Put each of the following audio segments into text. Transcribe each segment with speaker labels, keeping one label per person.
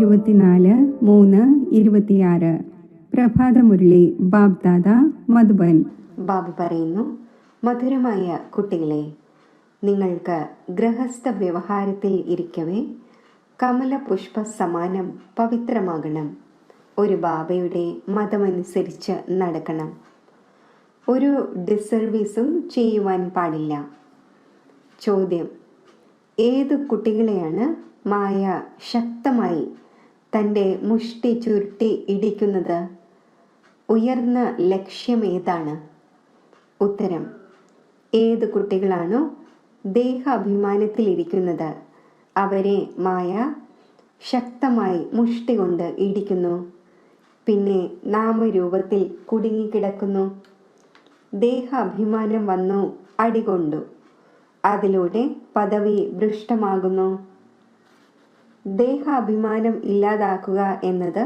Speaker 1: 24/3/26 പ്രഭാതമുരളി ബാബ്ദാദ മധുബൻ.
Speaker 2: ബാബു പറയുന്നു, മധുരമായ കുട്ടികളെ, നിങ്ങൾക്ക് ഗൃഹസ്ഥ വ്യവഹാരത്തിൽ ഇരിക്കവേ കമലപുഷ്പ സമാനം പവിത്രമാകണം. ഒരു ബാബയുടെ മതമനുസരിച്ച് നടക്കണം. ഒരു ഡിസർവീസും ചെയ്യുവാൻ പാടില്ല. ചോദ്യം: ഏതു കുട്ടികളെയാണ് മായ ശക്തമായി തൻ്റെ മുഷ്ടി ചുരുട്ടി ഇടിക്കുന്നത്? ഉയർന്ന ലക്ഷ്യമേതാണ്? ഉത്തരം: ഏത് കുട്ടികളാണോ ദേഹാഭിമാനത്തിലിരിക്കുന്നത് അവരെ മായ ശക്തമായി മുഷ്ടി കൊണ്ട് ഇടിക്കുന്നു. പിന്നെ നാമരൂപത്തിൽ കുടുങ്ങിക്കിടക്കുന്നു. ദേഹാഭിമാനം വന്നു അടികൊണ്ടു. അതിലൂടെ പദവി ഭ്രഷ്ടമാകുന്നു. ദേഹാഭിമാനം ഇല്ലാതാക്കുക എന്നത്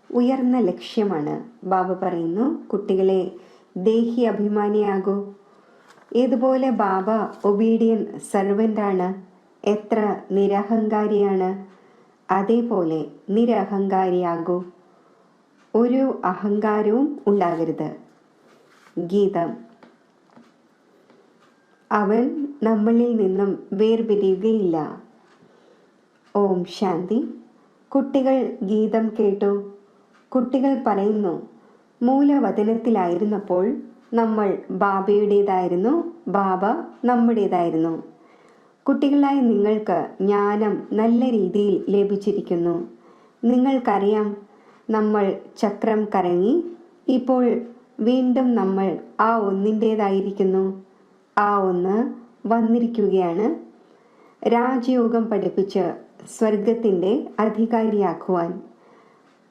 Speaker 2: ഉയർന്ന ലക്ഷ്യമാണ്. ബാബ പറയുന്നു, കുട്ടികളെ, ദേഹി അഭിമാനിയാകൂ. ഇതുപോലെ ബാബ ഒബീഡിയൻ സർവൻ്റാണ്. എത്ര നിരഹങ്കാരിയാണ്. അതേപോലെ നിരഹങ്കാരിയാകൂ. ഒരു അഹങ്കാരവും ഉണ്ടാകരുത്. ഗീതം. അവൻ നമ്മളിൽ നിന്നും വേർപിരിയുകയില്ല. ഓം ശാന്തി. കുട്ടികൾ ഗീതം കേട്ടു. കുട്ടികൾ പറയുന്നു, മൂലവതനത്തിലായിരുന്നപ്പോൾ നമ്മൾ ബാബയുടേതായിരുന്നു, ബാബ നമ്മുടേതായിരുന്നു. കുട്ടികളായി നിങ്ങൾക്ക് ജ്ഞാനം നല്ല രീതിയിൽ ലഭിച്ചിരിക്കുന്നു. നിങ്ങൾക്കറിയാം, നമ്മൾ ചക്രം കറങ്ങി ഇപ്പോൾ വീണ്ടും നമ്മൾ ആ ഒന്നിൻ്റേതായിരിക്കുന്നു. ആ ഒന്ന് വന്നിരിക്കുകയാണ്. രാജയോഗം പഠിപ്പിച്ച് സ്വർഗത്തിൻ്റെ അധികാരിയാക്കുവാൻ.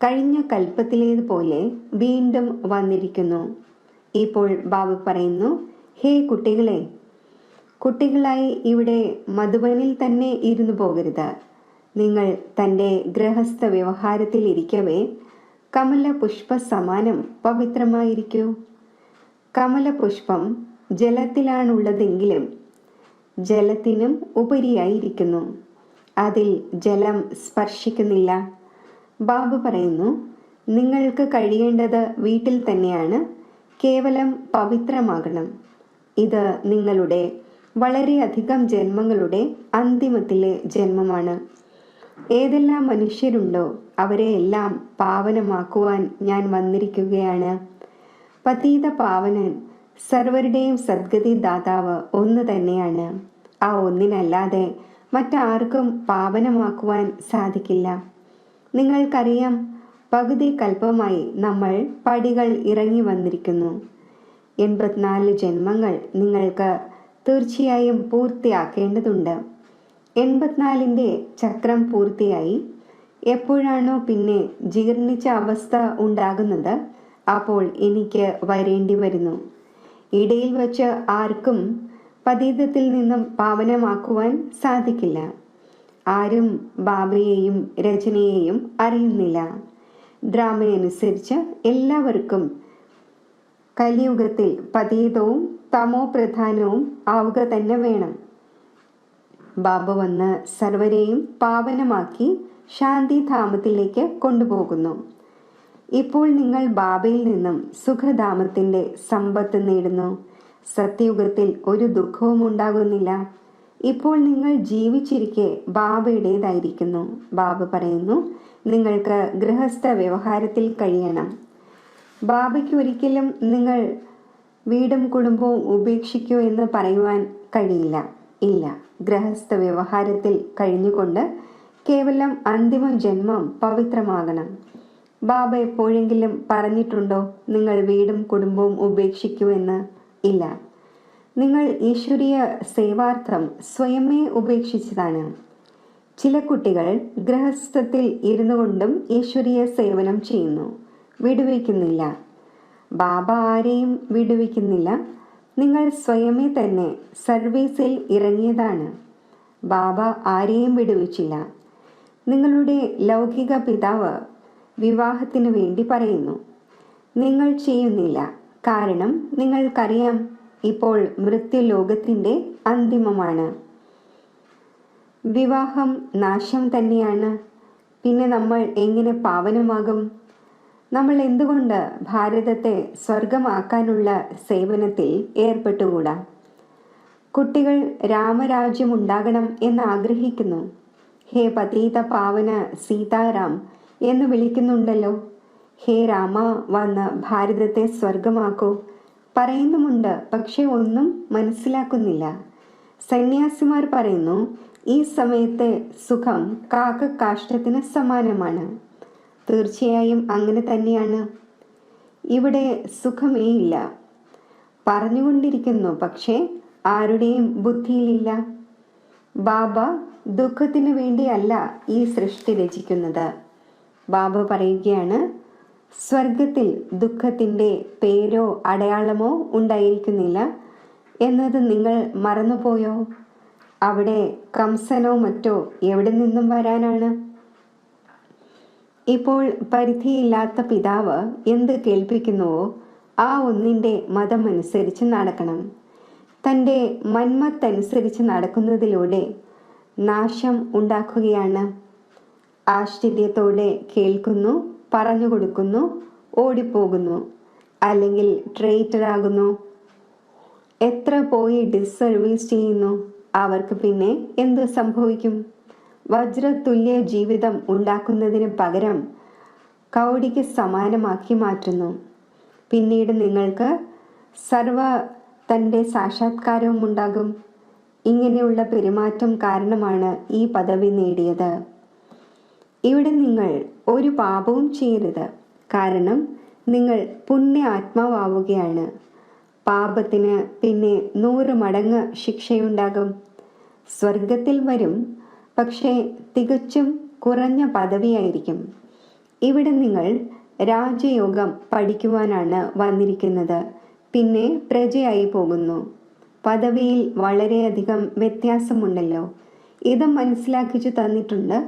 Speaker 2: കഴിഞ്ഞ കൽപ്പത്തിലേതുപോലെ വീണ്ടും വന്നിരിക്കുന്നു. ഇപ്പോൾ ബാബു പറയുന്നു, ഹേ കുട്ടികളെ, കുട്ടികളായി ഇവിടെ മധുബനിൽ തന്നെ ഇരുന്നു പോകരുത്. നിങ്ങൾ തൻ്റെ ഗൃഹസ്ഥ വ്യവഹാരത്തിൽ ഇരിക്കവേ കമലപുഷ്പ സമാനം പവിത്രമായിരിക്കൂ. കമലപുഷ്പം ജലത്തിലാണുള്ളതെങ്കിലും ജലത്തിനും ഉപരിയായിരിക്കുന്നു. അതിൽ ജലം സ്പർശിക്കുന്നില്ല. ബാബു പറയുന്നു, നിങ്ങൾക്ക് കഴിയേണ്ടത് വീട്ടിൽ തന്നെയാണ്. കേവലം പവിത്രമാകണം. ഇത് നിങ്ങളുടെ വളരെയധികം ജന്മങ്ങളുടെ അന്തിമത്തിലെ ജന്മമാണ്. ഏതെല്ലാം മനുഷ്യരുണ്ടോ അവരെയെല്ലാം പാവനമാക്കുവാൻ ഞാൻ വന്നിരിക്കുകയാണ്. പതീത പാവനൻ, സർവരുടെയും സദ്ഗതി ദാതാവ് ഒന്ന് തന്നെയാണ്. ആ ഒന്നിനല്ലാതെ മറ്റാർക്കും പാവനമാക്കുവാൻ സാധിക്കില്ല. നിങ്ങൾക്കറിയാം, പകുതി കൽപ്പമായി നമ്മൾ പടികൾ ഇറങ്ങി വന്നിരിക്കുന്നു. 84 ജന്മങ്ങൾ നിങ്ങൾക്ക് തീർച്ചയായും പൂർത്തിയാക്കേണ്ടതുണ്ട്. 84ൻ്റെ ചക്രം പൂർത്തിയായി എപ്പോഴാണോ പിന്നെ ജീർണിച്ച അവസ്ഥ ഉണ്ടാകുന്നത്, അപ്പോൾ എനിക്ക് വരേണ്ടി വരുന്നു. ഇടയിൽ വച്ച് ആർക്കും പതീതത്തിൽ നിന്നും പാവനമാക്കുവാൻ സാധിക്കില്ല. ആരും ബാബയെയും രചനയെയും അറിയുന്നില്ല. ഡ്രാമയനുസരിച്ച് എല്ലാവർക്കും കലിയുഗത്തിൽ പതീതവും തമോ പ്രധാനവും ആവുക തന്നെ വേണം. ബാബ വന്ന് സർവരെയും പാവനമാക്കി ശാന്തിധാമത്തിലേക്ക് കൊണ്ടുപോകുന്നു. ഇപ്പോൾ നിങ്ങൾ ബാബയിൽ നിന്നും സുഖധാമത്തിൻ്റെ സമ്പത്ത് നേടുന്നു. സത്യയുഗത്തിൽ ഒരു ദുഃഖവും ഉണ്ടാകുന്നില്ല. ഇപ്പോൾ നിങ്ങൾ ജീവിച്ചിരിക്കെ ബാബയുടേതായിരിക്കുന്നു. ബാബ പറയുന്നു, നിങ്ങൾക്ക് ഗൃഹസ്ഥ വ്യവഹാരത്തിൽ കഴിയണം. ബാബയ്ക്ക് ഒരിക്കലും നിങ്ങൾ വീടും കുടുംബവും ഉപേക്ഷിക്കൂ എന്ന് പറയുവാൻ കഴിയില്ല. ഇല്ല, ഗൃഹസ്ഥ വ്യവഹാരത്തിൽ കഴിഞ്ഞുകൊണ്ട് കേവലം അന്തിമ ജന്മം പവിത്രമാകണം. ബാബ എപ്പോഴെങ്കിലും പറഞ്ഞിട്ടുണ്ടോ നിങ്ങൾ വീടും കുടുംബവും ഉപേക്ഷിക്കൂ എന്ന്? ഇല്ല. നിങ്ങൾ ഈശ്വരീയ സേവാർത്ഥം സ്വയമേ ഉപേക്ഷിച്ചതാണ്. ചില കുട്ടികൾ ഗൃഹസ്ഥത്തിൽ ഇരുന്നു കൊണ്ടും ഈശ്വരീയ സേവനം ചെയ്യുന്നു, വിടുവിക്കുന്നില്ല. ബാബ ആരെയും വിടുവിക്കുന്നില്ല. നിങ്ങൾ സ്വയമേ തന്നെ സർവീസിൽ ഇറങ്ങിയതാണ്. ബാബ ആരെയും വിടുവിച്ചില്ല. നിങ്ങളുടെ ലൗകിക പിതാവ് വിവാഹത്തിനു വേണ്ടി പറയുന്നു, നിങ്ങൾ ചെയ്യുന്നില്ല. കാരണം നിങ്ങൾക്കറിയാം, ഇപ്പോൾ മൃത്യുലോകത്തിൻ്റെ അന്തിമമാണ്. വിവാഹം നാശം തന്നെയാണ്. പിന്നെ നമ്മൾ എങ്ങനെ പാവനമാകും? നമ്മൾ എന്തുകൊണ്ട് ഭാരതത്തെ സ്വർഗമാക്കാനുള്ള സേവനത്തിൽ ഏർപ്പെട്ടുകൂടാ? കുട്ടികൾ രാമരാജ്യം ഉണ്ടാകണം എന്ന് ആഗ്രഹിക്കുന്നു. ഹേ പതീത പാവന സീതാറാം എന്ന് വിളിക്കുന്നുണ്ടല്ലോ. ഹേ രാമ, വന്ന് ഭാരതത്തെ സ്വർഗമാക്കൂ പറയുന്നുമുണ്ട്. പക്ഷെ ഒന്നും മനസ്സിലാക്കുന്നില്ല. സന്യാസിമാർ പറയുന്നു, ഈ സമയത്തെ സുഖം കാക്കക്കാഷ്ടത്തിന് സമാനമാണ്. തീർച്ചയായും അങ്ങനെ തന്നെയാണ്. ഇവിടെ സുഖമേ ഇല്ല. പറഞ്ഞുകൊണ്ടിരിക്കുന്നു, പക്ഷേ ആരുടെയും ബുദ്ധിയിലില്ല. ബാബ ദുഃഖത്തിനു വേണ്ടിയല്ല ഈ സൃഷ്ടി രചിക്കുന്നത്. ബാബ പറയുകയാണ്, സ്വർഗത്തിൽ ദുഃഖത്തിൻ്റെ പേരോ അടയാളമോ ഉണ്ടായിരിക്കുന്നില്ല എന്നത് നിങ്ങൾ മറന്നുപോയോ? അവിടെ കംസനോ മറ്റോ എവിടെ നിന്നും വരാനാണ്? ഇപ്പോൾ പരിധിയില്ലാത്ത പിതാവ് എന്ത് കേൾപ്പിക്കുന്നുവോ ആ ഒന്നിൻ്റെ മതമനുസരിച്ച് നടക്കണം. തൻ്റെ മന്മത്തനുസരിച്ച് നടക്കുന്നതിലൂടെ നാശം ഉണ്ടാക്കുകയാണ്. ആശ്ചര്യത്തോടെ കേൾക്കുന്നു, പറഞ്ഞു കൊടുക്കുന്നു, ഓടിപ്പോകുന്നു, അല്ലെങ്കിൽ ട്രേറ്ററാകുന്നു. എത്ര പോയി ഡിസ്സർവീസ് ചെയ്യുന്നു, അവർക്ക് പിന്നെ എന്ത് സംഭവിക്കും? വജ്രതുല്യ ജീവിതം ഉണ്ടാക്കുന്നതിന് പകരം കൗടിക്ക് സമാനമാക്കി മാറ്റുന്നു. പിന്നീട് നിങ്ങൾക്ക് സർവ തൻ്റെ സാക്ഷാത്കാരവും ഉണ്ടാകും. ഇങ്ങനെയുള്ള പെരുമാറ്റം കാരണമാണ് ഈ പദവി നേടിയത്. ഇവിടെ നിങ്ങൾ ഒരു പാപവും ചെയ്യരുത്, കാരണം നിങ്ങൾ പുണ്യ ആത്മാവാവുകയാണ്. പാപത്തിന് പിന്നെ 100 മടങ്ങ് ശിക്ഷയുണ്ടാകും. സ്വർഗത്തിൽ വരും, പക്ഷേ തികച്ചും കുറഞ്ഞ പദവിയായിരിക്കും. ഇവിടെ നിങ്ങൾ രാജയോഗം പഠിക്കുവാനാണ് വന്നിരിക്കുന്നത്, പിന്നെ പ്രജയായി പോകുന്നു. പദവിയിൽ വളരെയധികം വ്യത്യാസമുണ്ടല്ലോ. ഇത് മനസ്സിലാക്കിച്ചു തന്നിട്ടുണ്ട്.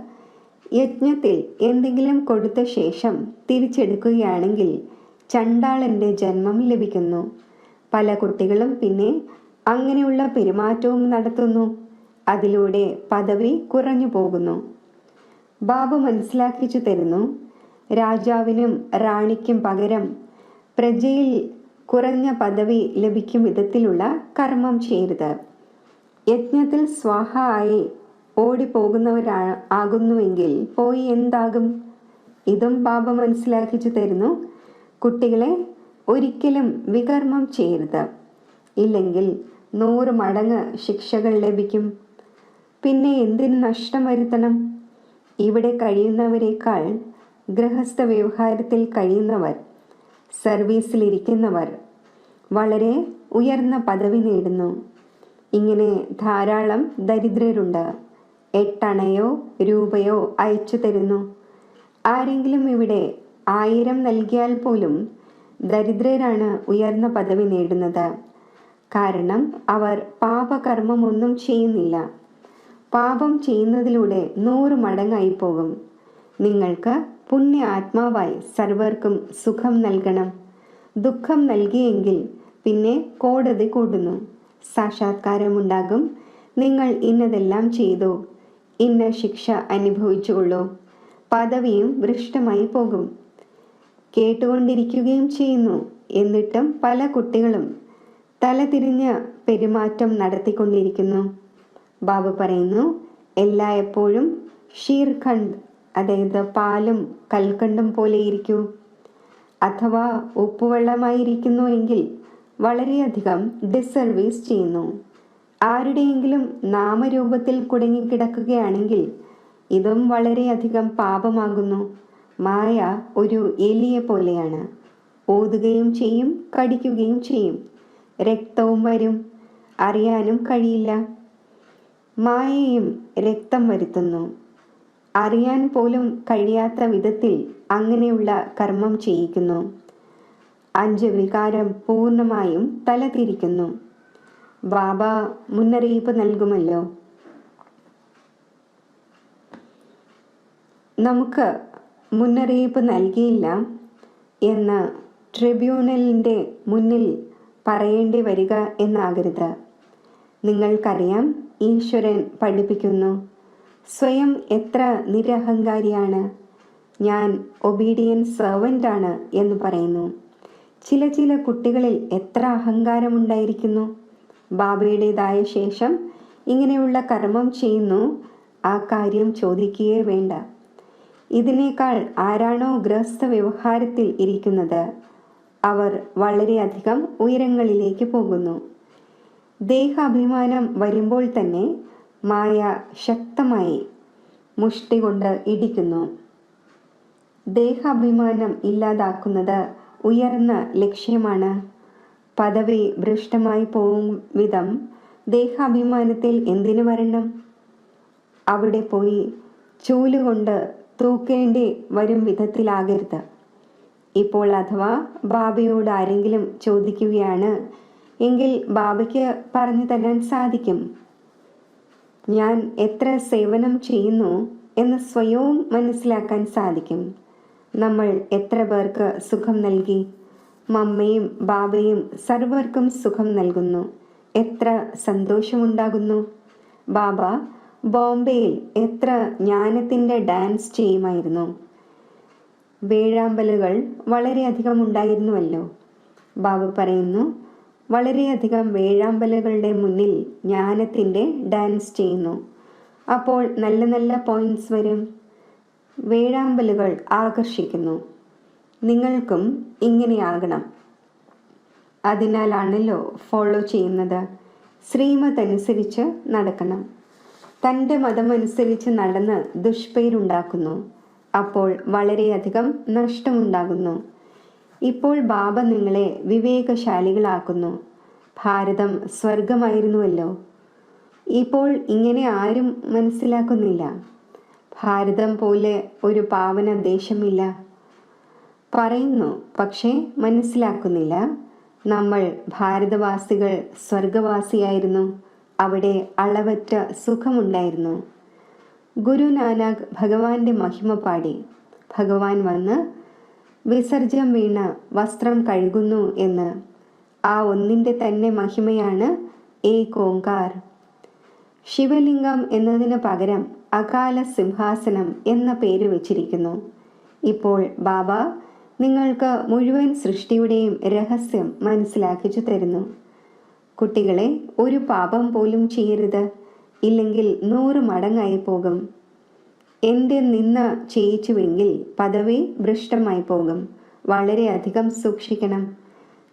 Speaker 2: യജ്ഞത്തിൽ എന്തെങ്കിലും കൊടുത്ത ശേഷം തിരിച്ചെടുക്കുകയാണെങ്കിൽ ചണ്ടാളൻ്റെ ജന്മം ലഭിക്കുന്നു. പല കുട്ടികളും പിന്നെ അങ്ങനെയുള്ള പെരുമാറ്റവും നടത്തുന്നു. അതിലൂടെ പദവി കുറഞ്ഞു പോകുന്നു. ബാബു മനസ്സിലാക്കിച്ചു തരുന്നു, രാജാവിനും റാണിക്കും പകരം പ്രജയിൽ കുറഞ്ഞ പദവി ലഭിക്കും വിധത്തിലുള്ള കർമ്മം ചെയ്യരുത്. യജ്ഞത്തിൽ സ്വാഹ ആയി ഓടിപ്പോകുന്നവരാകുന്നുവെങ്കിൽ പോയി എന്താകും? ഇതും ബാബ മനസ്സിലാക്കിച്ചു തരുന്നു. കുട്ടികളെ ഒരിക്കലും വികർമ്മം ചെയ്യരുത്, ഇല്ലെങ്കിൽ 100 മടങ്ങ് ശിക്ഷകൾ ലഭിക്കും. പിന്നെ എന്തിന് നഷ്ടം വരുത്തണം? ഇവിടെ കഴിയുന്നവരെക്കാൾ ഗൃഹസ്ഥ വ്യവഹാരത്തിൽ കഴിയുന്നവർ, സർവീസിലിരിക്കുന്നവർ വളരെ ഉയർന്ന പദവി നേടുന്നു. ഇങ്ങനെ ധാരാളം ദരിദ്രരുണ്ട്. 8 അണയോ രൂപയോ അയച്ചു തരുന്നു. ആരെങ്കിലും ഇവിടെ 1000 നൽകിയാൽ പോലും ദരിദ്രരാണ് ഉയർന്ന പദവി നേടുന്നത്. കാരണം അവർ പാപകർമ്മം ഒന്നും ചെയ്യുന്നില്ല. പാപം ചെയ്യുന്നതിലൂടെ 100 മടങ്ങായി പോകും. നിങ്ങൾക്ക് പുണ്യ ആത്മാവായി സർവർക്കും സുഖം നൽകണം. ദുഃഖം നൽകിയെങ്കിൽ പിന്നെ കോടതി കൂടുന്നു. സാക്ഷാത്കാരമുണ്ടാകും. നിങ്ങൾ ഇന്നതെല്ലാം ചെയ്തു, ഇന്ന ശിക്ഷ അനുഭവിച്ചുകൊള്ളൂ. പദവിയും ഭ്രഷ്ടമായി പോകും. കേട്ടുകൊണ്ടിരിക്കുകയും ചെയ്യുന്നു. എന്നിട്ടും പല കുട്ടികളും തലതിരിഞ്ഞ പെരുമാറ്റം നടത്തിക്കൊണ്ടിരിക്കുന്നു. ബാബു പറയുന്നു, എല്ലായ്പ്പോഴും ഷീർഖണ്ഡ്, അതായത് പാലും കൽക്കണ്ടും പോലെ ഇരിക്കൂ. അഥവാ ഉപ്പുവെള്ളമായിരിക്കുന്നു എങ്കിൽ വളരെയധികം ഡിസർവീസ് ചെയ്യുന്നു. ആരുടെയെങ്കിലും നാമരൂപത്തിൽ കുടുങ്ങിക്കിടക്കുകയാണെങ്കിൽ ഇതും വളരെയധികം പാപമാകുന്നു. മായ ഒരു എലിയെ പോലെയാണ്. ഓതുകയും ചെയ്യും, കടിക്കുകയും ചെയ്യും. രക്തവും വരും, അറിയാനും കഴിയില്ല. മായയും രക്തം വരുത്തുന്നു. അറിയാൻ പോലും കഴിയാത്ത വിധത്തിൽ അങ്ങനെയുള്ള കർമ്മം ചെയ്യിക്കുന്നു. 5 വികാരം പൂർണ്ണമായും തലതിരിക്കുന്നു. ബാബ മുന്നറിയിപ്പ് നൽകുമല്ലോ. നമുക്ക് മുന്നറിയിപ്പ് നൽകിയില്ല എന്ന് ട്രിബ്യൂണലിൻ്റെ മുന്നിൽ പറയേണ്ടി വരിക എന്നാകരുത്. നിങ്ങൾക്കറിയാം, ഈശ്വരൻ പഠിപ്പിക്കുന്നു, സ്വയം എത്ര നിരഹങ്കാരിയാണ്. ഞാൻ ഒബീഡിയൻറ്റ് സെർവൻ്റാണ് എന്ന് പറയുന്നു. ചില കുട്ടികളിൽ എത്ര അഹങ്കാരമുണ്ടായിരിക്കുന്നു. ബാബയുടേതായ ശേഷം ഇങ്ങനെയുള്ള കർമ്മം ചെയ്യുന്നു, ആ കാര്യം ചോദിക്കുകയേ വേണ്ട. ഇതിനേക്കാൾ ആരാണോ ഗൃഹസ്ഥ വ്യവഹാരത്തിൽ ഇരിക്കുന്നത്, അവർ വളരെയധികം ഉയരങ്ങളിലേക്ക് പോകുന്നു. ദേഹാഭിമാനം വരുമ്പോൾ തന്നെ മായ ശക്തമായി മുഷ്ടി കൊണ്ട് ഇടിക്കുന്നു. ദേഹാഭിമാനം ഇല്ലാതാക്കുന്നത് ഉയർന്ന ലക്ഷ്യമാണ്. പദവി ഭ്രഷ്ടമായി പോകും വിധം ദേഹാഭിമാനത്തിൽ എന്തിനു വരണം? അവിടെ പോയി ചൂലുകൊണ്ട് തൂക്കേണ്ടി വരും വിധത്തിലാകരുത്. ഇപ്പോൾ അഥവാ ബാബയോട് ആരെങ്കിലും ചോദിക്കുകയാണ് എങ്കിൽ ബാബയ്ക്ക് പറഞ്ഞു തരാൻ സാധിക്കും. ഞാൻ എത്ര സേവനം ചെയ്യുന്നു എന്ന് സ്വയവും മനസ്സിലാക്കാൻ സാധിക്കും. നമ്മൾ എത്ര പേർക്ക് സുഖം നൽകി? മമ്മയും ബാബയും സർവർക്കും സുഖം നൽകുന്നു. എത്ര സന്തോഷമുണ്ടാകുന്നു. ബാബ ബോംബെയിൽ എത്ര ജ്ഞാനത്തിൻ്റെ ഡാൻസ് ചെയ്യുമായിരുന്നു. വേഴാമ്പലുകൾ വളരെയധികം ഉണ്ടായിരുന്നുവല്ലോ. ബാബ പറയുന്നു, വളരെയധികം വേഴാമ്പലുകളുടെ മുന്നിൽ ജ്ഞാനത്തിൻ്റെ ഡാൻസ് ചെയ്യുന്നു. അപ്പോൾ നല്ല നല്ല പോയിന്റ്സ് വരും. വേഴാമ്പലുകൾ ആകർഷിക്കുന്നു. നിങ്ങൾക്കും ഇങ്ങനെയാകണം. അതിനാലാണല്ലോ ഫോളോ ചെയ്യുന്നത്. ശ്രീമത് അനുസരിച്ച് നടക്കണം. തൻ്റെ മതമനുസരിച്ച് നടന്ന് ദുഷ്പേരുണ്ടാക്കുന്നു. അപ്പോൾ വളരെയധികം നഷ്ടമുണ്ടാകുന്നു. ഇപ്പോൾ ബാബ നിങ്ങളെ വിവേകശാലികളാക്കുന്നു. ഭാരതം സ്വർഗമായിരുന്നുവല്ലോ. ഇപ്പോൾ ഇങ്ങനെ ആരും മനസ്സിലാക്കുന്നില്ല. ഭാരതം പോലെ ഒരു പാവന ദേശമില്ല. പറയുന്നു, പക്ഷേ മനസ്സിലാക്കുന്നില്ല. നമ്മൾ ഭാരതവാസികൾ സ്വർഗവാസിയായിരുന്നു. അവിടെ അളവറ്റ സുഖമുണ്ടായിരുന്നു. ഗുരുനാനക് ഭഗവാന്റെ മഹിമ പാടി. ഭഗവാൻ വന്ന് വിസർജ്യം വീണ് വസ്ത്രം കഴുകുന്നു എന്ന്. ആ ഒന്നിൻ്റെ തന്നെ മഹിമയാണ് ഏക് ഓംകാർ. ശിവലിംഗം എന്നതിന് പകരം അകാല സിംഹാസനം എന്ന പേര് വച്ചിരിക്കുന്നു. ഇപ്പോൾ ബാബ നിങ്ങൾക്ക് മുഴുവൻ സൃഷ്ടിയുടെയും രഹസ്യം മനസ്സിലാക്കിച്ചു തരുന്നു. കുട്ടികളെ, ഒരു പാപം പോലും ചെയ്യരുത്, ഇല്ലെങ്കിൽ 100 മടങ്ങായി പോകും. എൻ്റെ നിന്ന ചെയ്യിച്ചുവെങ്കിൽ പദവി ഭ്രഷ്ടമായി പോകും. വളരെയധികം സൂക്ഷിക്കണം.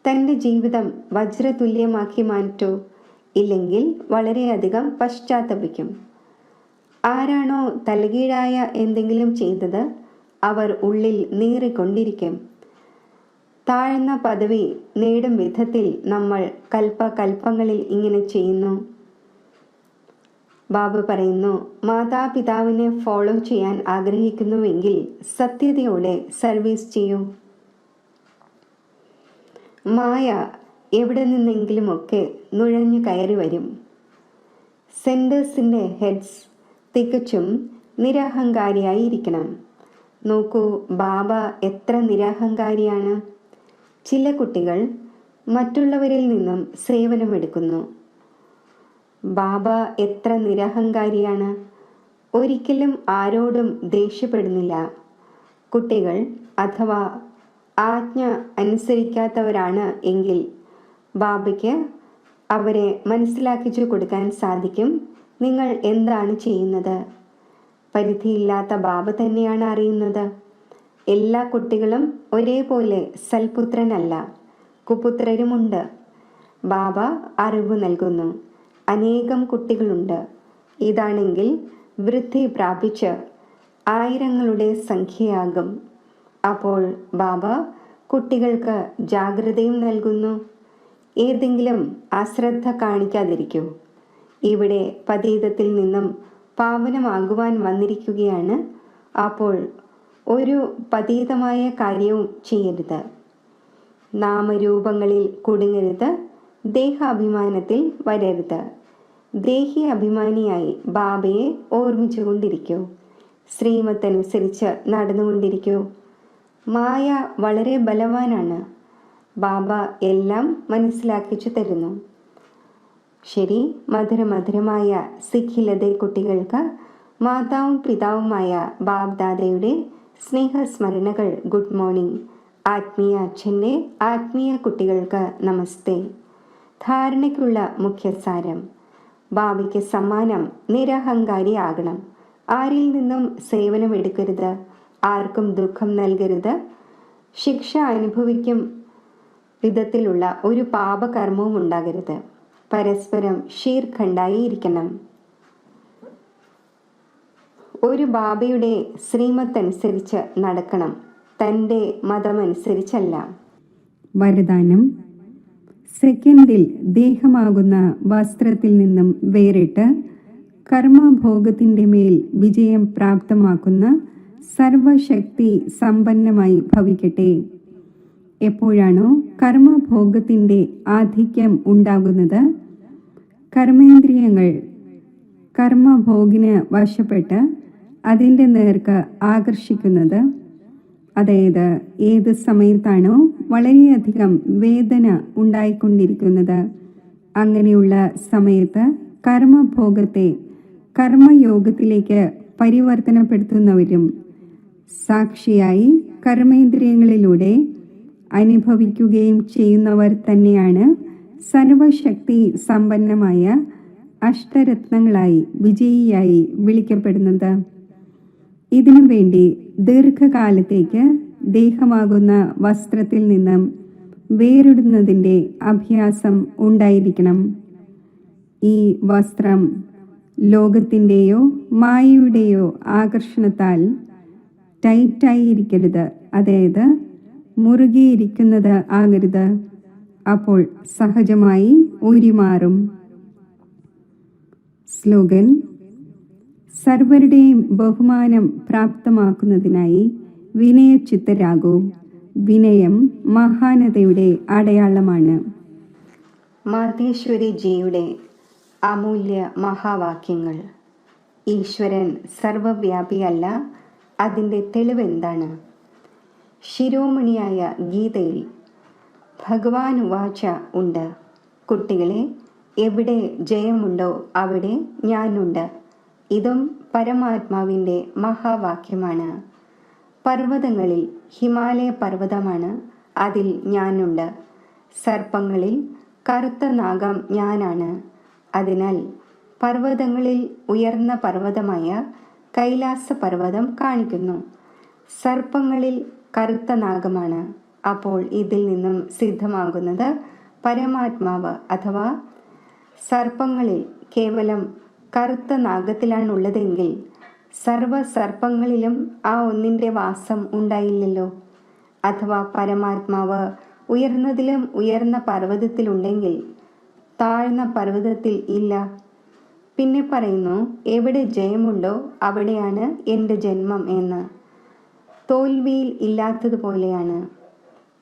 Speaker 2: തൻ്റെ ജീവിതം വജ്രതുല്യമാക്കി മാറ്റൂ, ഇല്ലെങ്കിൽ വളരെയധികം പശ്ചാത്തപിക്കും. ആരാണോ തലകീഴായ എന്തെങ്കിലും ചെയ്തത്, അവർ ഉള്ളിൽ നീറിക്കൊണ്ടിരിക്കും. താഴ്ന്ന പദവി നേടും വിധത്തിൽ നമ്മൾ കൽപ്പകൽപ്പങ്ങളിൽ ഇങ്ങനെ ചെയ്യുന്നു. ബാബ പറയുന്നു, മാതാപിതാവിനെ ഫോളോ ചെയ്യാൻ ആഗ്രഹിക്കുന്നുവെങ്കിൽ സത്യതയോടെ സർവീസ് ചെയ്യൂ. മായ എവിടെ നിന്നെങ്കിലുമൊക്കെ നുഴഞ്ഞു കയറി വരും. സെൻറ്റേഴ്സിൻ്റെ ഹെഡ്സ് തികച്ചും നിരഹങ്കാരിയായിരിക്കണം. നോക്കൂ, ബാബ എത്ര നിരഹങ്കാരിയാണ്. ചില കുട്ടികൾ മറ്റുള്ളവരിൽ നിന്നും സേവനമെടുക്കുന്നു. ബാബ എത്ര നിരഹങ്കാരിയാണ്. ഒരിക്കലും ആരോടും ദേഷ്യപ്പെടുന്നില്ല. കുട്ടികൾ അഥവാ ആജ്ഞ അനുസരിക്കാത്തവരാണ് എങ്കിൽ ബാബയ്ക്ക് അവരെ മനസ്സിലാക്കിച്ചു കൊടുക്കാൻ സാധിക്കും. നിങ്ങൾ എന്താണ് ചെയ്യുന്നത്? പരിധിയില്ലാത്ത ബാബ തന്നെയാണ് അറിയുന്നത്. എല്ലാ കുട്ടികളും ഒരേപോലെ സൽപുത്രനല്ല, കുപുത്രരുമുണ്ട്. ബാബ അറിവ് നൽകുന്നു. അനേകം കുട്ടികളുണ്ട്. ഇതാണെങ്കിൽ വൃദ്ധി പ്രാപിച്ച് ആയിരങ്ങളുടെ സംഖ്യയാകും. അപ്പോൾ ബാബ കുട്ടികൾക്ക് ജാഗ്രതയും നൽകുന്നു. ഏതെങ്കിലും അശ്രദ്ധ കാണിക്കാതിരിക്കൂ. ഇവിടെ പതീതത്തിൽ നിന്നും പാവനമാകുവാൻ വന്നിരിക്കുകയാണ്. അപ്പോൾ ഒരു പതീതമായ കാര്യവും ചെയ്യരുത്. നാമരൂപങ്ങളിൽ കുടുങ്ങരുത്. ദേഹാഭിമാനത്തിൽ വരരുത്. ദേഹി അഭിമാനിയായി ബാബയെ ഓർമ്മിച്ചുകൊണ്ടിരിക്കൂ. ശ്രീമത്തനുസരിച്ച് നടന്നുകൊണ്ടിരിക്കൂ. മായ വളരെ ബലവാനാണ്. ബാബ എല്ലാം മനസ്സിലാക്കിച്ചു തരുന്നു. ശരി, മധുരമധുരമായ സിഖിലതെ കുട്ടികൾക്ക് മാതാവും പിതാവുമായ ബാബ്ദാദയുടെ സ്നേഹസ്മരണകൾ. Good morning. ആത്മീയ അച്ഛൻ്റെ ആത്മീയ കുട്ടികൾക്ക് നമസ്തേ. ധാരണയ്ക്കുള്ള മുഖ്യസാരം: ബാബയ്ക്ക് സമ്മാനം നിരഹങ്കാരിയാകണം. ആരിൽ നിന്നും സേവനമെടുക്കരുത്, ആർക്കും ദുഃഖം നൽകരുത്, ശിക്ഷ അനുഭവിക്കും വിധത്തിലുള്ള ഒരു പാപകർമ്മവും ഉണ്ടാകരുത്. പരസ്പരം ഷീർഖണ്ഡായി ഇരിക്കണം. ഒരു ബാബയുടെ ശ്രീമത്തനുസരിച്ച് നടക്കണം, തൻ്റെ മതമനുസരിച്ചല്ല.
Speaker 1: വരദാനം: സെക്കൻഡിൽ ദേഹമാകുന്ന വസ്ത്രത്തിൽ നിന്നും വേറിട്ട് കർമ്മഭോഗത്തിൻ്റെ മേൽ വിജയം പ്രാപ്തമാക്കുന്ന സർവശക്തി സമ്പന്നമായി ഭവിക്കട്ടെ. എപ്പോഴാണോ കർമ്മഭോഗത്തിൻ്റെ ആധിക്യം ഉണ്ടാകുന്നത്, കർമ്മേന്ദ്രിയങ്ങൾ കർമ്മഭോഗിന് വശപ്പെട്ട് അതിൻ്റെ നേർക്ക് ആകർഷിക്കുന്നത്, അതായത് ഏത് സമയത്താണോ വളരെയധികം വേദന ഉണ്ടായിക്കൊണ്ടിരിക്കുന്നത്, അങ്ങനെയുള്ള സമയത്ത് കർമ്മഭോഗത്തെ കർമ്മയോഗത്തിലേക്ക് പരിവർത്തനപ്പെടുത്തുന്നവരും സാക്ഷിയായി കർമ്മേന്ദ്രിയങ്ങളിലൂടെ അനുഭവിക്കുകയും ചെയ്യുന്നവർ തന്നെയാണ് സർവശക്തി സമ്പന്നമായ അഷ്ടരത്നങ്ങളായി വിജയിയായി വിളിക്കപ്പെടുന്നത്. ഇതിനു വേണ്ടി ദീർഘകാലത്തേക്ക് ദേഹമാകുന്ന വസ്ത്രത്തിൽ നിന്നും വേറിടുന്നതിൻ്റെ അഭ്യാസം ഉണ്ടായിരിക്കണം. ഈ വസ്ത്രം ലോകത്തിൻ്റെയോ മായയുടെയോ ആകർഷണത്താൽ ടൈറ്റായിരിക്കരുത്, അതായത് മുറുകിയിരിക്കുന്നത് ആകരുത്. അപ്പോൾ സഹജമായി ഊരിമാറും. സ്ലോഗൻ: സർവരുടെയും ബഹുമാനം പ്രാപ്തമാക്കുന്നതിനായി വിനയചിത്തരാകൂ. വിനയം മഹാനതയുടെ അടയാളമാണ്.
Speaker 2: മാതേശ്വരി ജിയുടെ അമൂല്യ മഹാവാക്യങ്ങൾ. ഈശ്വരൻ സർവവ്യാപിയല്ല, അതിൻ്റെ തെളിവെന്താണ്? ശിരോമണിയായ ഗീതയിൽ ഭഗവാൻ ഉവാച ഉണ്ട്: കുട്ടികളെ, എവിടെ ജയമുണ്ടോ അവിടെ ഞാനുണ്ട്. ഇതും പരമാത്മാവിൻ്റെ മഹാവാക്യമാണ്. പർവ്വതങ്ങളിൽ ഹിമാലയ പർവ്വതമാണ്, അതിൽ ഞാനുണ്ട്. സർപ്പങ്ങളിൽ കറുത്ത നാഗം ഞാനാണ്. അതിനാൽ പർവ്വതങ്ങളിൽ ഉയർന്ന പർവ്വതമായ കൈലാസ പർവ്വതം കാണിക്കുന്നു. സർപ്പങ്ങളിൽ കറുത്ത നാഗമാണ്. അപ്പോൾ ഇതിൽ നിന്നും സിദ്ധമാകുന്നത് പരമാത്മാവ് അഥവാ സർപ്പങ്ങളിൽ കേവലം കറുത്ത നാഗത്തിലാണുള്ളതെങ്കിൽ സർവസർപ്പങ്ങളിലും ആ ഒന്നിൻ്റെ വാസം ഉണ്ടായില്ലല്ലോ. അഥവാ പരമാത്മാവ് ഉയർന്നതിലും ഉയർന്ന പർവ്വതത്തിലുണ്ടെങ്കിൽ താഴ്ന്ന പർവ്വതത്തിൽ ഇല്ല. പിന്നെ പറയുന്നു, എവിടെ ജയമുണ്ടോ അവിടെയാണ് എൻ്റെ ജന്മം എന്ന്. തോൽവിയിൽ ഇല്ലാത്തതുപോലെയാണ്.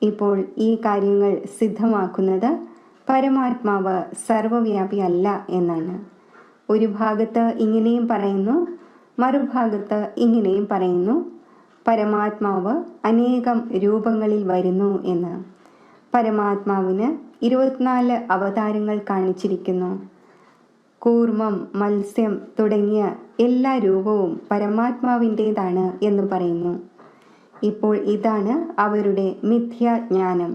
Speaker 2: ഇപ്പോൾ ഈ കാര്യങ്ങൾ സിദ്ധമാക്കുന്നത് പരമാത്മാവ് സർവവ്യാപി അല്ല എന്നാണ്. ഒരു ഭാഗത്ത് ഇങ്ങനെയും പറയുന്നു, മറുഭാഗത്ത് ഇങ്ങനെയും പറയുന്നു. പരമാത്മാവ് അനേകം രൂപങ്ങളിൽ വരുന്നു എന്ന്. പരമാത്മാവിന് 24 അവതാരങ്ങൾ കാണിച്ചിരിക്കുന്നു. കൂർമ്മം, മത്സ്യം തുടങ്ങിയ എല്ലാ രൂപവും പരമാത്മാവിൻ്റേതാണ് എന്ന് പറയുന്നു. ഇപ്പോൾ ഇതാണ് അവരുടെ മിഥ്യാജ്ഞാനം.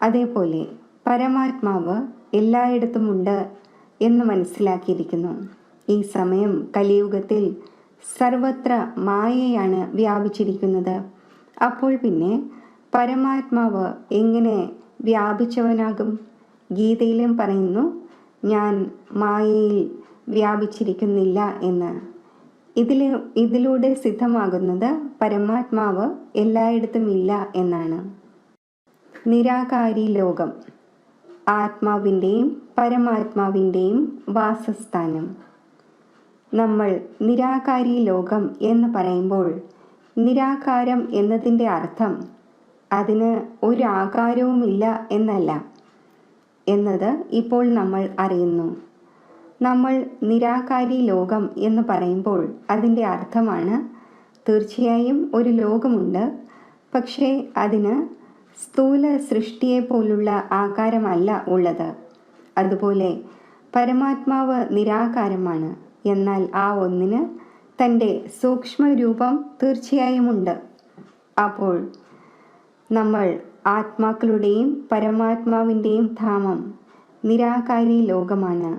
Speaker 2: അതേപോലെ പരമാത്മാവ് എല്ലായിടത്തുമുണ്ട് എന്ന് മനസ്സിലാക്കിയിരിക്കുന്നു. ഈ സമയം കലിയുഗത്തിൽ സർവത്ര മായയാണ് വ്യാപിച്ചിരിക്കുന്നത്. അപ്പോൾ പിന്നെ പരമാത്മാവ് എങ്ങനെ വ്യാപിച്ചവനാകും? ഗീതയിലും പറയുന്നു, ഞാൻ മായയിൽ വ്യാപിച്ചിരിക്കുന്നില്ല എന്ന്. ഇതിലൂടെ സിദ്ധമാകുന്നത് പരമാത്മാവ് എല്ലായിടത്തും ഇല്ല എന്നാണ്. നിരാകാരി ലോകം, ആത്മാവിൻ്റെയും പരമാത്മാവിൻ്റെയും വാസസ്ഥാനം. നമ്മൾ നിരാകാരി ലോകം എന്ന് പറയുമ്പോൾ നിരാകാരം എന്നതിൻ്റെ അർത്ഥം അതിന് ഒരു ആകാരവുമില്ല എന്നല്ല എന്നത് ഇപ്പോൾ നമ്മൾ അറിയുന്നു. നമ്മൾ നിരാകാരി ലോകം എന്ന് പറയുമ്പോൾ അതിൻ്റെ അർത്ഥമാണ്, തീർച്ചയായും ഒരു ലോകമുണ്ട്, പക്ഷേ അതിന് സ്ഥൂല സൃഷ്ടിയെ പോലുള്ള ആകാരമല്ല ഉള്ളത്. അതുപോലെ പരമാത്മാവ് നിരാകാരമാണ്, എന്നാൽ ആ ഒന്നിന് തൻ്റെ സൂക്ഷ്മരൂപം തീർച്ചയായും ഉണ്ട്. അപ്പോൾ നമ്മൾ ആത്മാക്കളുടെയും പരമാത്മാവിൻ്റെയും ധാമം നിരാകാരി ലോകമാണ്.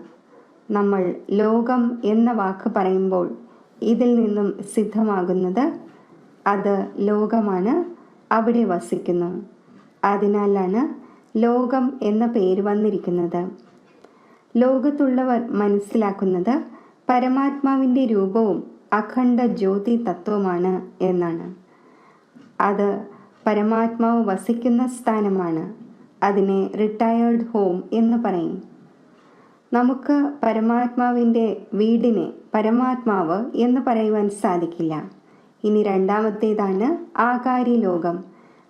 Speaker 2: നമ്മൾ ലോകം എന്ന വാക്ക് പറയുമ്പോൾ ഇതിൽ നിന്നും സിദ്ധമാകുന്നത് അത് ലോകമാണ്, അവിടെ വസിക്കുന്നു. അതിനാലാണ് ലോകം എന്ന പേര് വന്നിരിക്കുന്നത്. ലോകത്തുള്ളവർ മനസ്സിലാക്കുന്നത് പരമാത്മാവിൻ്റെ രൂപവും അഖണ്ഡ ജ്യോതി തത്വമാണ് എന്നാണ്. അത് പരമാത്മാവ് വസിക്കുന്ന സ്ഥാനമാണ്. അതിനെ റിട്ടയേർഡ് ഹോം എന്ന് പറയും. നമുക്ക് പരമാത്മാവിൻ്റെ വീടിനെ പരമാത്മാവ് എന്ന് പറയുവാൻ സാധിക്കില്ല. ഇനി രണ്ടാമത്തേതാണ് ആകാരി ലോകം.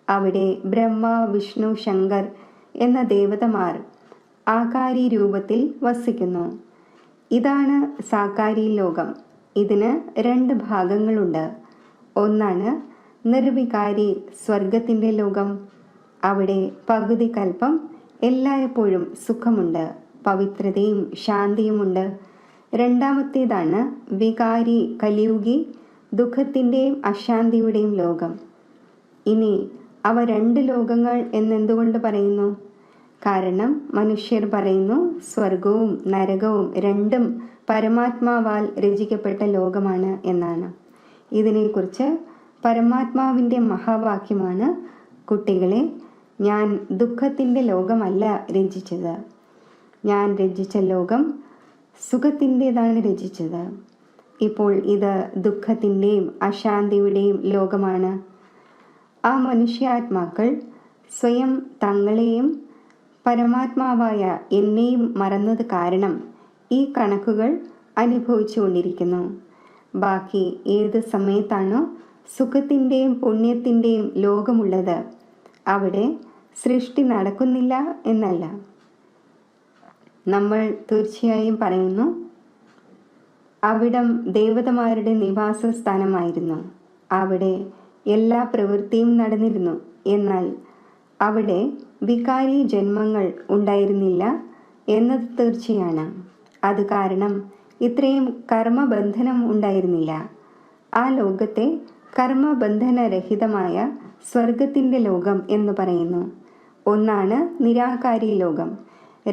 Speaker 2: അവിടെ ബ്രഹ്മ, വിഷ്ണു, ശങ്കർ എന്ന ദേവതമാർ ആകാരി രൂപത്തിൽ വസിക്കുന്നു. ഇതാണ് സാകാരി ലോകം. ഇതിന് 2 ഭാഗങ്ങളുണ്ട്. ഒന്നാണ് നിർവികാരി സ്വർഗത്തിൻ്റെ ലോകം. അവിടെ പകുതി കൽപ്പം എല്ലായ്പ്പോഴും സുഖമുണ്ട്, പവിത്രതയും ശാന്തിയുമുണ്ട്. രണ്ടാമത്തേതാണ് വികാരി കലിയുഗി ദുഃഖത്തിൻ്റെയും അശാന്തിയുടെയും ലോകം. ഇനി അവ 2 ലോകങ്ങൾ എന്നെന്തുകൊണ്ട് പറയുന്നു? കാരണം മനുഷ്യർ പറയുന്നു സ്വർഗവും നരകവും രണ്ടും പരമാത്മാവാൽ രചിക്കപ്പെട്ട ലോകമാണ് എന്നാണ്. ഇതിനെക്കുറിച്ച് പരമാത്മാവിൻ്റെ മഹാവാക്യമാണ്, കുട്ടികളെ, ഞാൻ ദുഃഖത്തിൻ്റെ ലോകമല്ല രചിച്ചത്, ഞാൻ രചിച്ച ലോകം സുഖത്തിൻ്റെതാണ് രചിച്ചത്. ഇപ്പോൾ ഇത് ദുഃഖത്തിൻ്റെയും അശാന്തിയുടെയും ലോകമാണ്. ആ മനുഷ്യാത്മാക്കൾ സ്വയം തങ്ങളെയും പരമാത്മാവായ എന്നെയും മറന്നത് കാരണം ഈ കണക്കുകൾ അനുഭവിച്ചുകൊണ്ടിരിക്കുന്നു. ബാക്കി ഏത് സമയത്താണോ സുഖത്തിൻ്റെയും പുണ്യത്തിൻ്റെയും ലോകമുള്ളത്, അവിടെ സൃഷ്ടി നടക്കുന്നില്ല എന്നല്ല. നമ്മൾ തീർച്ചയായും പറയുന്നു അവിടം ദേവതമാരുടെ നിവാസ സ്ഥാനമായിരുന്നു, അവിടെ എല്ലാ പ്രവൃത്തിയും നടന്നിരുന്നു. എന്നാൽ അവിടെ വികാരി ജന്മങ്ങൾ ഉണ്ടായിരുന്നില്ല എന്നത് തീർച്ചയാണ്. അത് കാരണം ഇത്രയും കർമ്മബന്ധനം ഉണ്ടായിരുന്നില്ല. ആ ലോകത്തെ കർമ്മബന്ധനരഹിതമായ സ്വർഗത്തിൻ്റെ ലോകം എന്ന് പറയുന്നു. ഒന്നാണ് നിരാകാരി ലോകം,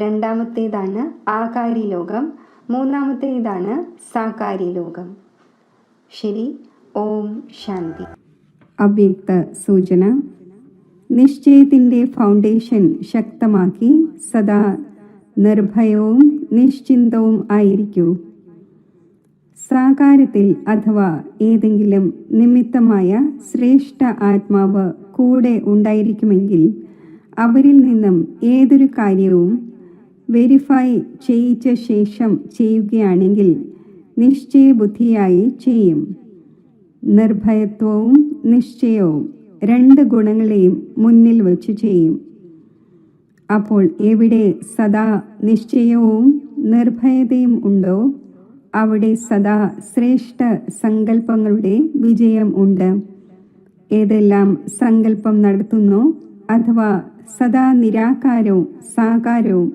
Speaker 2: രണ്ടാമത്തേതാണ് ആകാരി ലോകം, മൂന്നാമത്തേതാണ് സാകാരി ലോകം. ശരി. ഓം ശാന്തി.
Speaker 1: അവ്യക്ത സൂചന: നിശ്ചയത്തിൻ്റെ ഫൗണ്ടേഷൻ ശക്തമാക്കി സദാ നിർഭയവും നിശ്ചിന്തവും ആയിരിക്കൂ. സാകാരത്തിൽ അഥവാ ഏതെങ്കിലും നിമിത്തമായ ശ്രേഷ്ഠ ആത്മാവ് കൂടെ ഉണ്ടായിരിക്കുമെങ്കിൽ അവരിൽ നിന്നും ഏതൊരു കാര്യവും വെരിഫൈ ചെയ്യിച്ച ശേഷം ചെയ്യുകയാണെങ്കിൽ നിശ്ചയബുദ്ധിയായി ചെയ്യും. നിർഭയത്വവും നിശ്ചയവും 2 ഗുണങ്ങളെയും മുന്നിൽ വച്ച് ചെയ്യും. അപ്പോൾ എവിടെ സദാ നിശ്ചയവും നിർഭയതയും ഉണ്ടോ അവിടെ സദാ ശ്രേഷ്ഠ സങ്കല്പങ്ങളുടെ വിജയം ഉണ്ട്. ഏതെല്ലാം സങ്കല്പം നടത്തുന്നു അഥവാ സദാ നിരാകാരവും സാകാരവും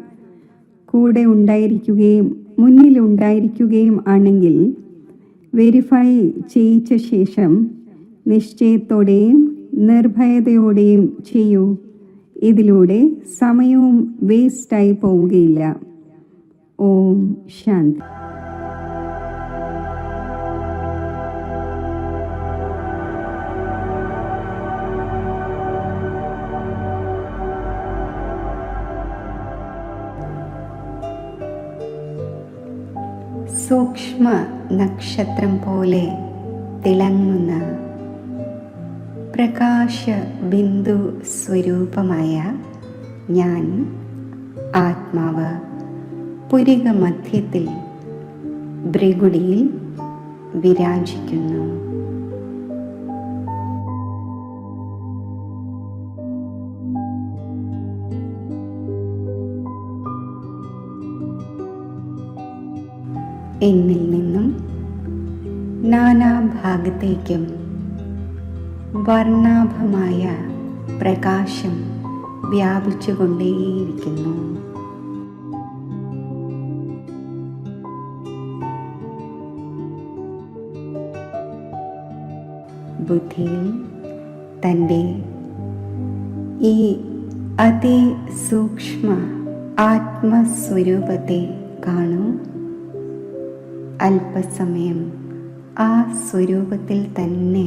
Speaker 1: കൂടെ ഉണ്ടായിരിക്കുകയും മുന്നിലുണ്ടായിരിക്കുകയും ആണെങ്കിൽ വെരിഫൈ ചെയ്യിച്ച ശേഷം നിശ്ചയത്തോടെയും നിർഭയതയോടെയും ചെയ്യൂ. ഇതിലൂടെ സമയവും വേസ്റ്റായി പോവുകയില്ല. ഓം ശാന്തി.
Speaker 2: സൂക്ഷ്മ നക്ഷത്രം പോലെ തിളങ്ങുന്ന പ്രകാശ ബിന്ദു സ്വരൂപമായ ഞാൻ ആത്മാവ് പുരിക മധ്യത്തിൽ ഭൃഗുടിയിൽ വിരാജിക്കുന്നു. എന്നിൽ നിന്നും നാനാഭാഗത്തേക്കും വർണ്ണാഭമായ പ്രകാശം വ്യാപിച്ചുകൊണ്ടേയിരിക്കുന്നു. ബുദ്ധിയിൽ തൻ്റെ ഈ അതിസൂക്ഷ്മ ആത്മസ്വരൂപത്തെ കാണൂ. അല്പസമയം ആ സ്വരൂപത്തിൽ തന്നെ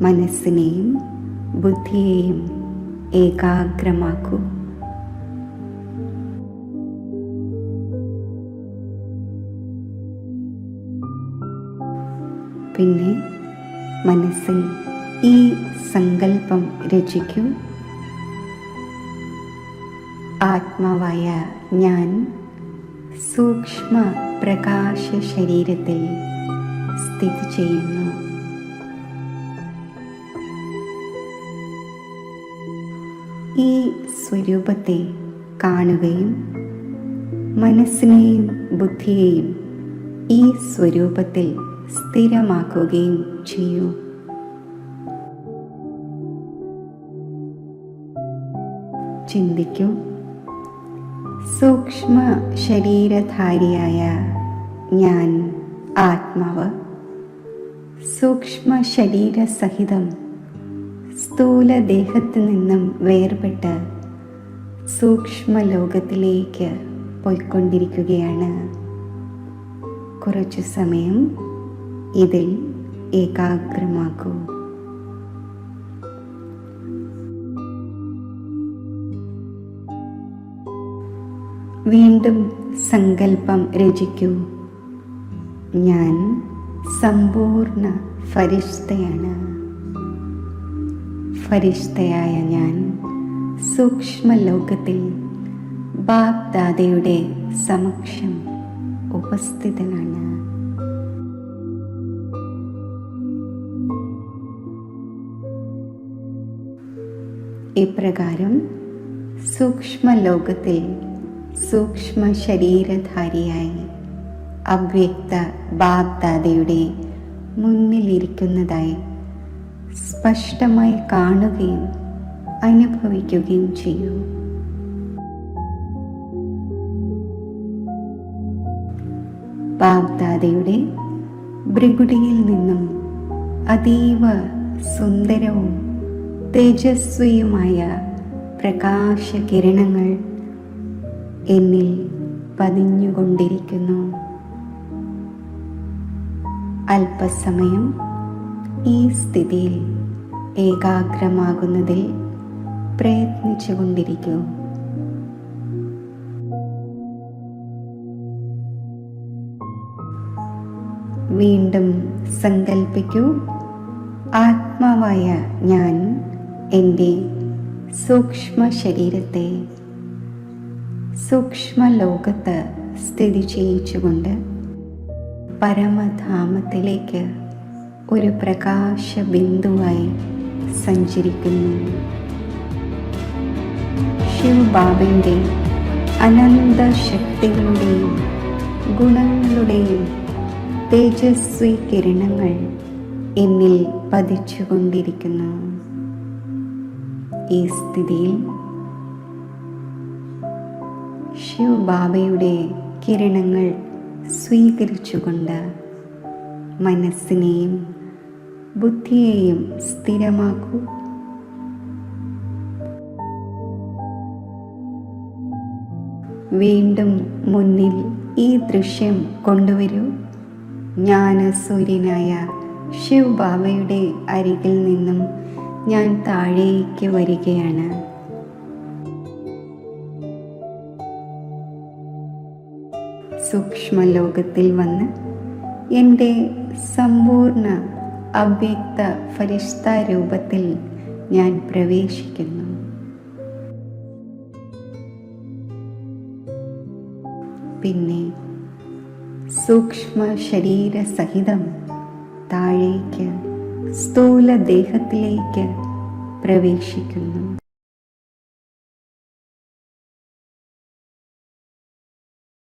Speaker 2: മനസ്സിനെയും ബുദ്ധിയെയും ഏകാഗ്രമാക്കൂ. പിന്നെ മനസ്സിൽ ഈ സങ്കല്പം രചിക്കൂ. ആത്മാവായ ഞാൻ സൂക്ഷ്മ പ്രകാശ ശരീരത്തിൽ സ്ഥിതി ചെയ്യുന്നു. ഈ സ്വരൂപത്തെ കാണുകയും മനസ്സിനെയും ബുദ്ധിയെയും ഈ സ്വരൂപത്തിൽ സ്ഥിരമാക്കുകയും ചെയ്യൂ. ചിന്തിക്കൂ, സൂക്ഷ്മ ശരീരധാരിയായ ഞാൻ ആത്മാവ് സൂക്ഷ്മ ശരീരസഹിതം സ്ഥൂല ദേഹത്തു നിന്നും വേർപെട്ട് സൂക്ഷ്മ ലോകത്തിലേക്ക് പോയിക്കൊണ്ടിരിക്കുകയാണ്. കുറച്ചു സമയം ഇതിൽ ഏകാഗ്രമാക്കൂ. വീണ്ടും സങ്കല്പം രചിക്കൂ. ഞാൻ സമ്പൂർണ്ണ ഫരിഷ്തയാണ്. ഫരിഷ്തയായ ഞാൻ സൂക്ഷ്മ ലോകത്തിൽ ബാപ് ദാദയുടെ സമക്ഷം ഉപസ്ഥിതനാണ്. ഇപ്രകാരം സൂക്ഷ്മ ലോകത്തിൽ സൂക്ഷ്മ ശരീരധാരിയായി അവ്യക്ത ബാപ് ദാദയുടെ മുന്നിലിരിക്കുന്നതായി സ്പഷ്ടമായി കാണുകയും അനുഭവിക്കുകയും ചെയ്യൂ. ബാപ് ദാദയുടെ ഭൃഗുടിയിൽ നിന്നും അതീവ സുന്ദരവും തേജസ്വിയുമായ പ്രകാശകിരണങ്ങൾ എന്നിൽ പതിഞ്ഞുകൊണ്ടിരിക്കുന്നു. അല്പസമയം ഈ സ്ഥിതിയിൽ ഏകാഗ്രമാകുന്നതിൽ പ്രയത്നിച്ചുകൊണ്ടിരിക്കൂ. വീണ്ടും സങ്കൽപ്പിക്കൂ, ആത്മാവായ ഞാൻ എൻ്റെ സൂക്ഷ്മ ശരീരത്തെ സൂക്ഷ്മ ലോകത്ത് സ്ഥിതി ചെയ്യിച്ചുകൊണ്ട് പരമധാമത്തിലേക്ക് ഒരു പ്രകാശ ബിന്ദുവായി സഞ്ചരിക്കുന്നു. ശിവ് ബാബയുടെ അനന്ത ശക്തികളുടെയും ഗുണങ്ങളുടെയും തേജസ്വി കിരണങ്ങൾ എന്നിൽ പതിച്ചുകൊണ്ടിരിക്കുന്നു. ഈ സ്ഥിതിയിൽ ശിവ് ബാബയുടെ കിരണങ്ങൾ സ്വീകരിച്ചുകൊണ്ട് മനസ്സിനെയും ബുദ്ധിയെയും സ്ഥിരമാക്കൂ. വീണ്ടും മുന്നിൽ ഈ ദൃശ്യം കൊണ്ടുവരൂ. ജ്ഞാനസൂര്യനായ ശിവ് ബാബയുടെ അരികിൽ നിന്നും ഞാൻ താഴേക്ക് വരികയാണ്. സൂക്ഷ്മലോകത്തിൽ വന്ന് എൻ്റെ സമ്പൂർണ്ണ അവ്യക്ത ഫരിഷ്ത രൂപത്തിൽ ഞാൻ പ്രവേശിക്കുന്നു. പിന്നെ സൂക്ഷ്മ ശരീര സഹിതം താഴേക്ക് സ്ഥൂല ദേഹത്തിലേക്ക് പ്രവേശിക്കുന്നു.